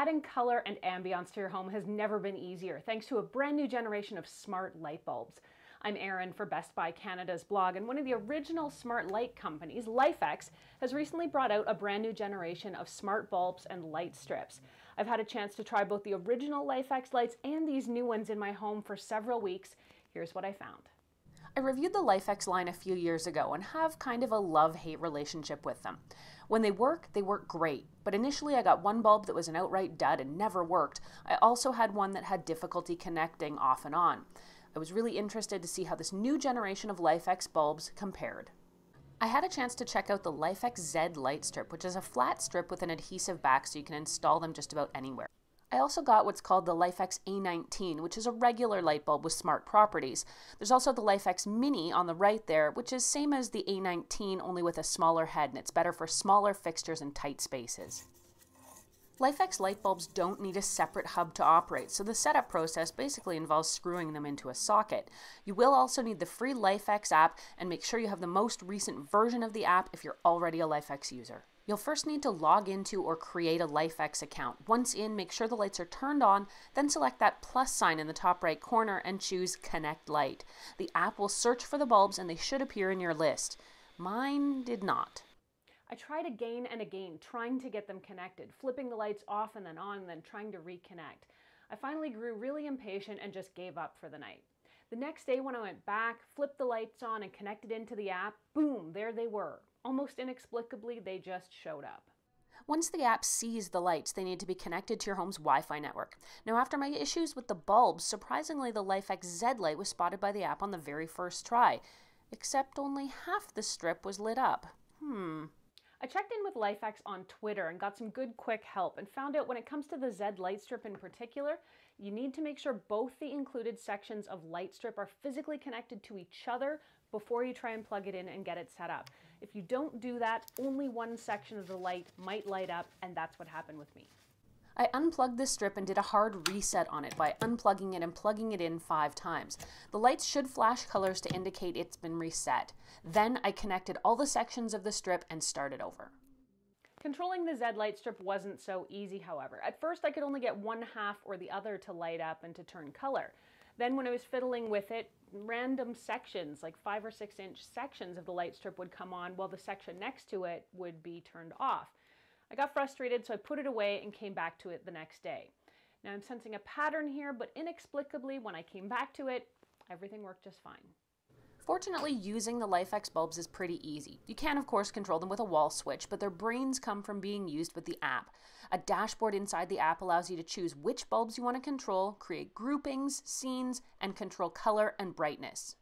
Adding color and ambiance to your home has never been easier thanks to a brand new generation of smart light bulbs. I'm Erin for Best Buy Canada's blog, and one of the original smart light companies, LIFX, has recently brought out a brand new generation of smart bulbs and light strips. I've had a chance to try both the original LIFX lights and these new ones in my home for several weeks. Here's what I found. I reviewed the LIFX line a few years ago and have kind of a love-hate relationship with them. When they work great, but initially I got one bulb that was an outright dud and never worked. I also had one that had difficulty connecting off and on. I was really interested to see how this new generation of LIFX bulbs compared. I had a chance to check out the LIFX Z light strip, which is a flat strip with an adhesive back so you can install them just about anywhere. I also got what's called the LIFX A19, which is a regular light bulb with smart properties. There's also the Lifx Mini on the right there, which is same as the A19, only with a smaller head, and it's better for smaller fixtures and tight spaces. LIFX light bulbs don't need a separate hub to operate, so the setup process basically involves screwing them into a socket. You will also need the free LIFX app, and make sure you have the most recent version of the app if you're already a LIFX user. You'll first need to log into or create a LIFX account. Once in, make sure the lights are turned on, then select that plus sign in the top right corner and choose Connect Light. The app will search for the bulbs and they should appear in your list. Mine did not. I tried again and again, trying to get them connected, flipping the lights off and then on, and then trying to reconnect. I finally grew really impatient and just gave up for the night. The next day when I went back, flipped the lights on and connected into the app, boom, there they were. Almost inexplicably, they just showed up. Once the app sees the lights, they need to be connected to your home's Wi-Fi network. Now, after my issues with the bulbs, surprisingly, the LIFX Z light was spotted by the app on the very first try, except only half the strip was lit up. I checked in with LIFX on Twitter and got some good quick help and found out when it comes to the Z light strip in particular, you need to make sure both the included sections of light strip are physically connected to each other before you try and plug it in and get it set up. If you don't do that, only one section of the light might light up, and that's what happened with me. I unplugged this strip and did a hard reset on it by unplugging it and plugging it in 5 times. The lights should flash colors to indicate it's been reset. Then I connected all the sections of the strip and started over. Controlling the Z light strip wasn't so easy, however. At first I could only get one half or the other to light up and to turn color. Then when I was fiddling with it, random sections, like 5 or 6 inch sections of the light strip would come on while the section next to it would be turned off. I got frustrated, so I put it away and came back to it the next day. Now I'm sensing a pattern here, but inexplicably when I came back to it, everything worked just fine. Fortunately, using the LIFX bulbs is pretty easy. You can, of course, control them with a wall switch, but their brains come from being used with the app. A dashboard inside the app allows you to choose which bulbs you want to control, create groupings, scenes, and control color and brightness.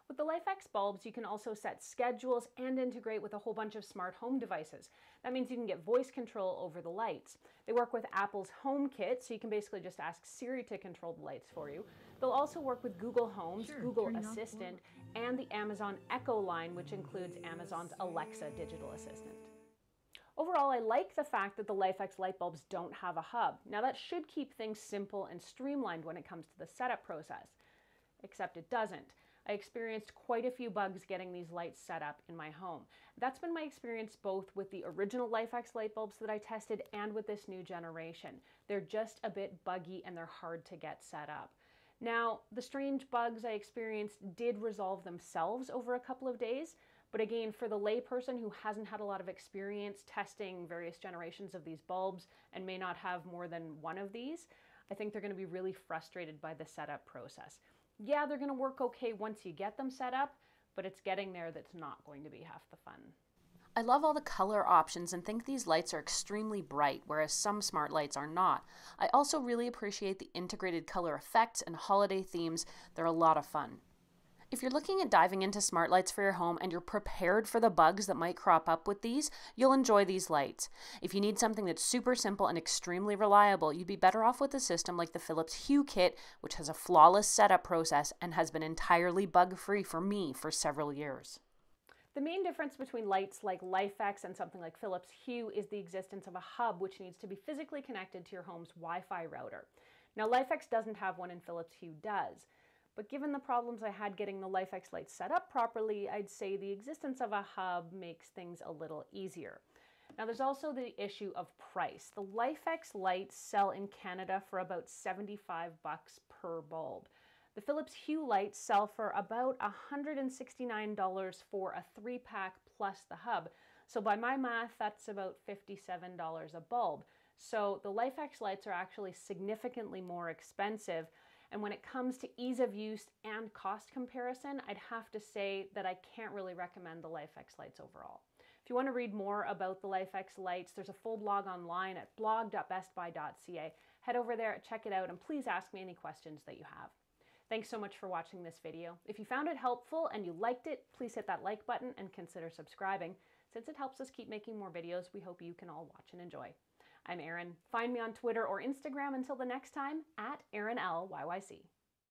With the LIFX bulbs, you can also set schedules and integrate with a whole bunch of smart home devices. That means you can get voice control over the lights. They work with Apple's HomeKit, so you can basically just ask Siri to control the lights for you. They'll also work with Google Homes, Google Assistant, and the Amazon Echo line, which includes Amazon's Alexa digital assistant. Overall, I like the fact that the LIFX light bulbs don't have a hub. Now that should keep things simple and streamlined when it comes to the setup process, except it doesn't. I experienced quite a few bugs getting these lights set up in my home. That's been my experience both with the original LIFX light bulbs that I tested and with this new generation. They're just a bit buggy and they're hard to get set up. Now, the strange bugs I experienced did resolve themselves over a couple of days, but again, for the layperson who hasn't had a lot of experience testing various generations of these bulbs and may not have more than one of these, I think they're going to be really frustrated by the setup process. Yeah, they're going to work okay once you get them set up, but it's getting there that's not going to be half the fun. I love all the color options and think these lights are extremely bright, whereas some smart lights are not. I also really appreciate the integrated color effects and holiday themes. They're a lot of fun. If you're looking at diving into smart lights for your home and you're prepared for the bugs that might crop up with these, you'll enjoy these lights. If you need something that's super simple and extremely reliable, you'd be better off with a system like the Philips Hue kit, which has a flawless setup process and has been entirely bug-free for me for several years. The main difference between lights like LIFX and something like Philips Hue is the existence of a hub which needs to be physically connected to your home's Wi-Fi router. Now LIFX doesn't have one and Philips Hue does. But given the problems I had getting the LIFX lights set up properly, I'd say the existence of a hub makes things a little easier. Now there's also the issue of price. The LIFX Lights sell in Canada for about $75 per bulb. The Philips Hue lights sell for about $169 for a 3-pack plus the hub. So by my math, that's about $57 a bulb. So the LIFX lights are actually significantly more expensive. And when it comes to ease of use and cost comparison, I'd have to say that I can't really recommend the LIFX lights overall. If you want to read more about the LIFX lights, there's a full blog online at Blog.BestBuy.ca. Head over there, check it out, and please ask me any questions that you have. Thanks so much for watching this video. If you found it helpful and you liked it, please hit that like button and consider subscribing. Since it helps us keep making more videos, we hope you can all watch and enjoy. I'm Erin. Find me on Twitter or Instagram until the next time, at ErinLYYC.